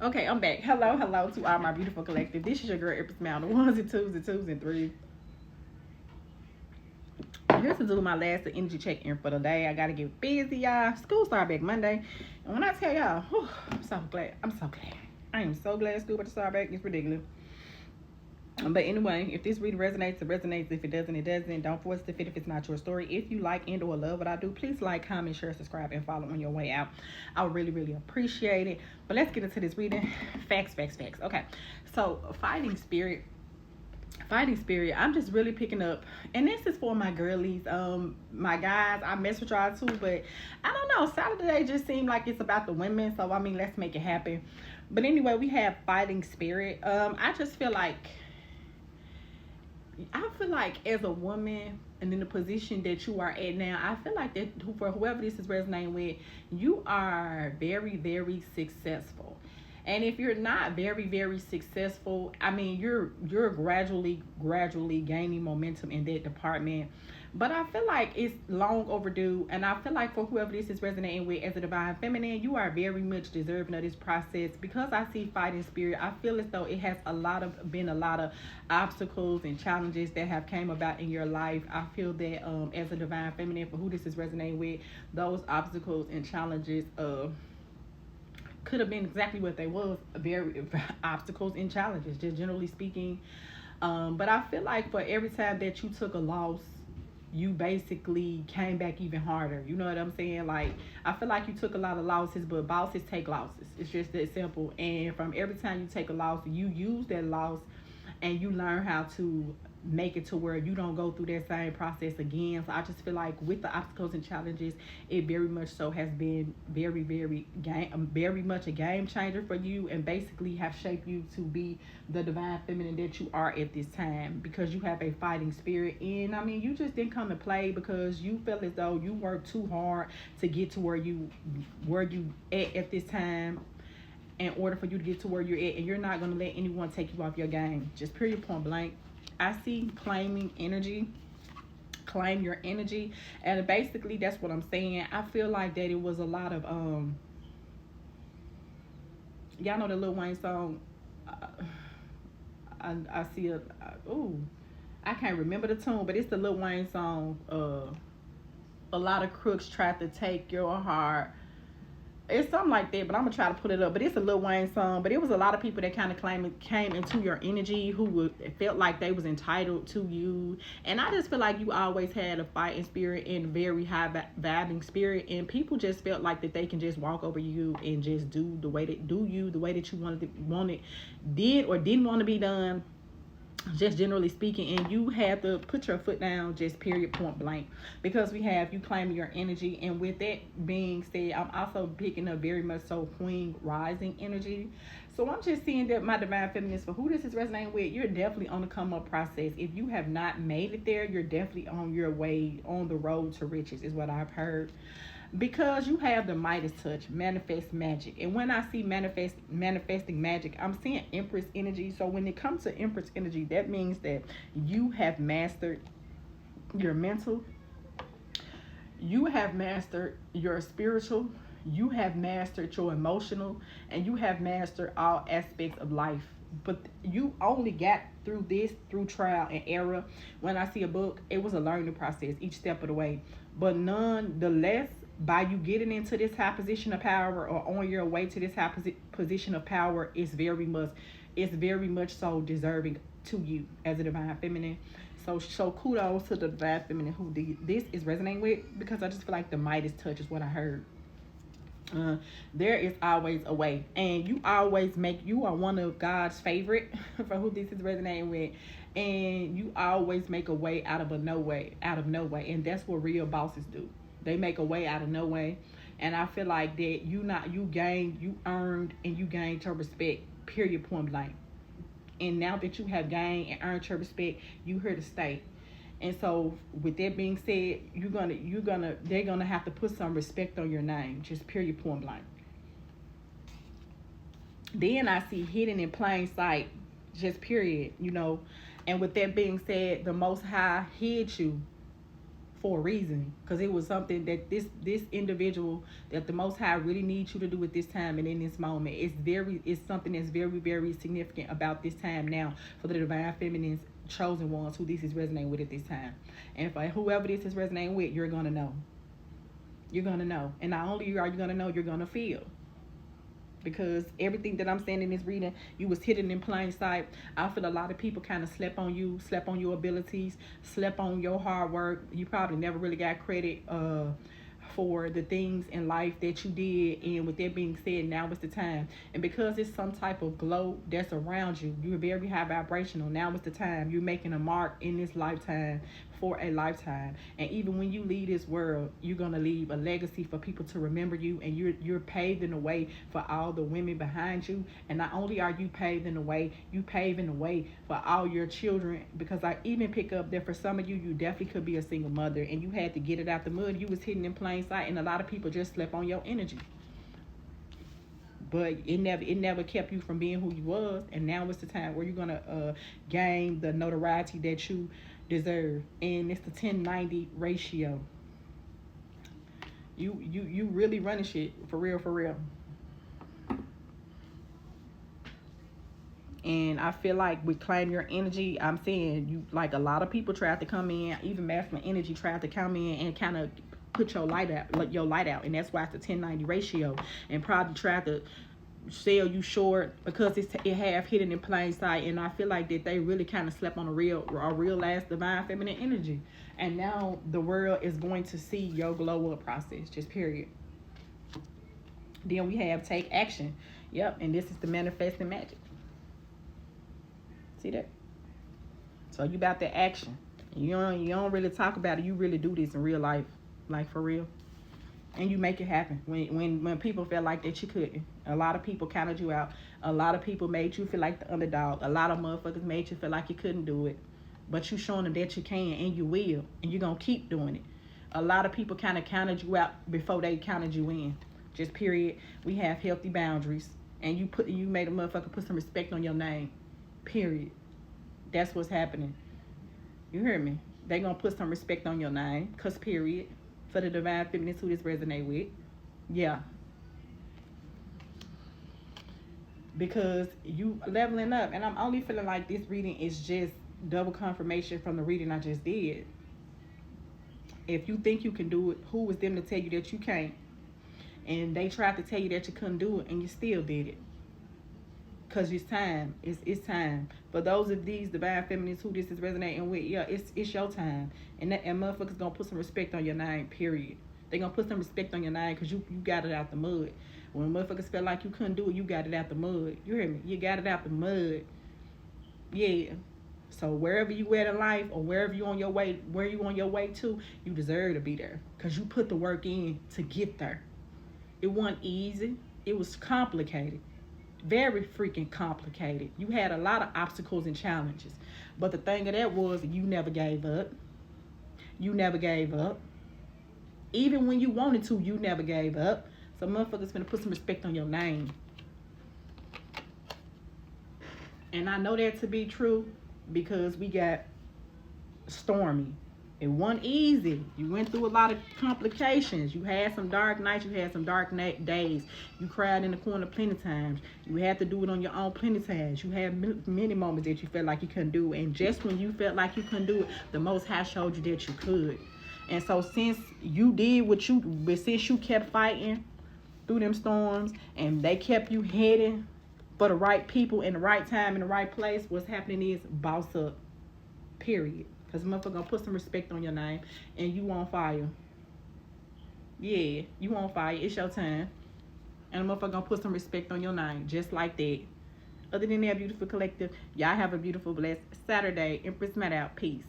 Okay, I'm back. Hello to all my beautiful collective. This is your girl, Empress Mal, the ones and twos and twos and threes. This is my last energy check-in for the day. I gotta get busy, y'all. School start back Monday, and when I tell y'all, whew, I'm so glad. I'm so glad. I am so glad school about to start back. It's ridiculous. But anyway, if this reading resonates, it resonates. If it doesn't, it doesn't. Don't force to fit if it's not your story. If you like and or love what I do, please like, comment, share, subscribe, and follow on your way out. I would really, really appreciate it. But let's get into this reading. Facts. Okay. So, fighting spirit, I'm just really picking up, and this is for my girlies, my guys. I mess with y'all too, but I don't know, Saturday just seemed like it's about the women, so I mean, let's make it happen. But anyway, we have fighting spirit. I just feel like, as a woman and in the position that you are at now, I feel like that for whoever this is resonating with, you are very, very successful. And if you're not very, very successful, I mean, you're gradually gaining momentum in that department. But I feel like it's long overdue, and I feel like for whoever this is resonating with as a divine feminine, you are very much deserving of this process. Because I see fighting spirit, I feel as though it has been a lot of obstacles and challenges that have came about in your life. I feel that as a divine feminine, for who this is resonating with, those obstacles and challenges could have been exactly what they was, very obstacles and challenges, just generally speaking. But I feel like for every time that you took a loss, you basically came back even harder. You know what I'm saying? Like, I feel like you took a lot of losses, but bosses take losses. It's just that simple. And from every time you take a loss, you use that loss and you learn how to make it to where you don't go through that same process again. So I just feel like with the obstacles and challenges, it very much so has been very much a game changer for you, and basically have shaped you to be the divine feminine that you are at this time, because you have a fighting spirit. And I mean, you just didn't come to play because you felt as though you worked too hard to get to where you at this time, in order for you to get to where you're at, and you're not going to let anyone take you off your game. Just period, point blank. I see claiming energy. Claim your energy. And basically that's what I'm saying. I feel like that it was a lot of y'all know the Lil Wayne song. I see I can't remember the tune, but it's the Lil Wayne song. A lot of crooks tried to take your heart. It's something like that, but I'm gonna try to put it up. But it's a Lil Wayne song. But it was a lot of people that kind of came into your energy, who felt like they was entitled to you. And I just feel like you always had a fighting spirit and very high vibing spirit, and people just felt like that they can just walk over you and just do the way that you did or didn't want to be done, just generally speaking. And you have to put your foot down, just period, point blank, because we have you claiming your energy. And with that being said, I'm also picking up very much so queen rising energy. So I'm just seeing that my divine feminist, for who this is resonating with, you're definitely on the come up process. If you have not made it there, you're definitely on your way, on the road to riches, is what I've heard. Because you have the Midas touch, manifest magic. And when I see manifesting magic, I'm seeing Empress energy. So when it comes to Empress energy, that means that you have mastered your mental, you have mastered your spiritual, you have mastered your emotional, and you have mastered all aspects of life. But you only got through this through trial and error. When I see a book, it was a learning process each step of the way. But nonetheless, by you getting into this high position of power, or on your way to this high position of power, it's very much so deserving to you as a divine feminine. So kudos to the divine feminine who this is resonating with, because I just feel like the Midas touch is what I heard. There is always a way, and you are one of God's favorite for who this is resonating with, and you always make a way out of no way, and that's what real bosses do. They make a way out of no way. And I feel like that you earned and you gained your respect, period, point blank. And now that you have gained and earned your respect, you here to stay. And so with that being said, they're gonna have to put some respect on your name, just period, point blank. Then I see hidden in plain sight, just period. And with that being said, the Most High hid you for a reason, because it was something that this individual that the Most High really needs you to do at this time and in this moment. It's something that's very, very significant about this time now for the divine feminines, chosen ones who this is resonating with at this time. And for whoever this is resonating with, you're gonna know. You're gonna know, and not only are you gonna know, you're gonna feel, because everything that I'm saying in this reading, you was hidden in plain sight. I feel a lot of people kind of slept on you, slept on your abilities, slept on your hard work. You probably never really got credit for the things in life that you did. And with that being said, now is the time. And because it's some type of glow that's around you, you're very high vibrational. Now is the time. You're making a mark in this lifetime for a lifetime. And even when you leave this world, you're gonna leave a legacy for people to remember you, and you're paving the way for all the women behind you. And not only are you paving the way, you paving the way for all your children, because I even pick up that for some of you, you definitely could be a single mother and you had to get it out the mud. You was hidden in plain sight, and a lot of people just slept on your energy. But it never kept you from being who you was. And now it's the time where you're gonna gain the notoriety that you deserve. And it's the 1090 ratio. You really running shit for real. And I feel like with Claim Your Energy, I'm saying you, like, a lot of people tried to come in, even Masculine Energy tried to come in and kind of put your light out, and that's why it's the 1090 ratio, and probably tried to sell you short because it have hidden in plain sight. And I feel like that they really kind of slept on a real ass divine feminine energy, and now the world is going to see your glow up process, just period. Then we have Take Action. Yep, and this is the manifesting magic. See that? So you about the action. You don't really talk about it. You really do this in real life, like for real. And you make it happen when people felt like that you couldn't. A lot of people counted you out. A lot of people made you feel like the underdog. A lot of motherfuckers made you feel like you couldn't do it. But you showing them that you can, and you will, and you're gonna keep doing it. A lot of people kind of counted you out before they counted you in. Just period. We have healthy boundaries, and you made a motherfucker put some respect on your name. Period. That's what's happening. You hear me? They gonna put some respect on your name, cause period. For the divine feminines who this resonate with. Yeah. Because you leveling up. And I'm only feeling like this reading is just double confirmation from the reading I just did. If you think you can do it, who was them to tell you that you can't? And they tried to tell you that you couldn't do it, and you still did it. Because it's time. It's time. For those of these divine feminines who this is resonating with, yeah, it's your time. And motherfuckers gonna put some respect on your name, period. They gonna put some respect on your name because you got it out the mud. When motherfuckers felt like you couldn't do it, you got it out the mud. You hear me? You got it out the mud. Yeah. So wherever you at in life, or wherever you on your way, where you on your way to, you deserve to be there. Because you put the work in to get there. It wasn't easy. It was complicated. Very freaking complicated. You had a lot of obstacles and challenges. But the thing of that was, you never gave up. You never gave up. Even when you wanted to, you never gave up. So motherfuckers finna put some respect on your name. And I know that to be true because we got Stormy. It wasn't easy. You went through a lot of complications. You had some dark nights. You had some dark days. You cried in the corner plenty times. You had to do it on your own plenty times. You had many moments that you felt like you couldn't do it. And just when you felt like you couldn't do it, the Most High showed you that you could. And so since you did since you kept fighting through them storms, and they kept you heading for the right people in the right time in the right place, what's happening is boss up. Period. Because motherfucker gonna put some respect on your name, and you on fire. Yeah, you on fire. It's your time. And the motherfucker gonna put some respect on your name, just like that. Other than that, beautiful collective, y'all have a beautiful, blessed Saturday. Empress Matt out. Peace.